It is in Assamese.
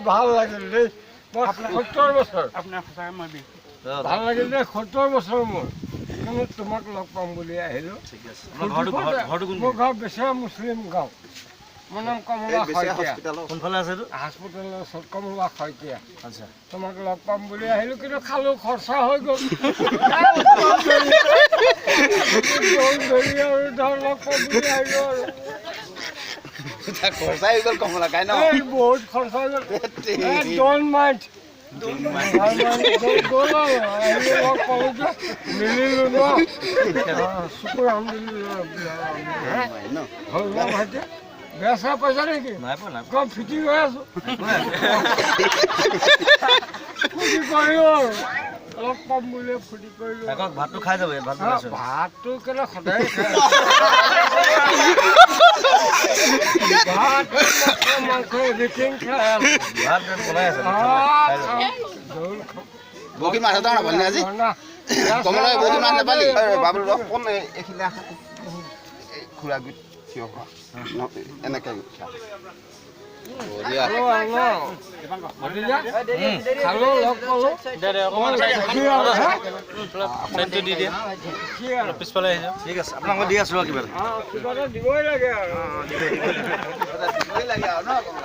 ভাল লাগিল দেই মই 70 বছৰ আপোনাৰ সঁচাকৈ মই বিহু ভাল লাগিল দেই 70 বছৰ মোৰ কিন্তু তোমাক লগ পাম বুলি আহিলোঁ মোৰ গাঁও বেচেৰা মুছলিম গাঁও মোৰ নাম কমলা শইকীয়া কোনফালে আছে এইটো হস্পিটেলৰ ওচৰত কমলা শইকীয়া আচ্ছা তোমাক লগ পাম বুলি আহিলোঁ কিন্তু খালোঁ খৰচা হৈ গ'ল ধৰি আৰু ধৰ লগ পাম বুলি আহিলোঁ আৰু খৰচাই হৈ গ'ল কমলা খাই ন এই বহুত খৰচা হৈ গ'ল ডোন্ট মাইণ্ড গ'ল আৰু আহিলোঁ লগ পালোঁ যে মিলিলোঁ ন শুকুৰ আলহামদুলিল্লাহ হ'ল ন ভাইটি বেয়া চেয়া পইচা নেকি নাই পোৱা নাই কম ফিটিং হৈ আছোঁ ফূৰ্তি কৰিলোঁ আৰু লগ পাম বুলি ফূৰ্তি কৰিলোঁ আকৌ ভাতটো খাই যাব ইয়াত ভাত বনাইছো ভাতটো কেলে সদায় খায় ভাত মাংস এভৰিথিং খায় ভাত বনাই আছে জোল খাওঁ বহুত মাছ এটা নাপালি আজি কমলা বহুত মাছ নাপালি বাবুল ৰস কোন এইখিনি আহা খুৰা গুট থিয় হোৱা এনেকৈ খালোঁ লগ পালোঁ দি দিয়া পিছফালে আহিছে ঠিক আছে আপোনাক মই দি আছোঁ কিবা কিবা এটা দিবই লাগে আৰু দিবই লাগে আৰু ন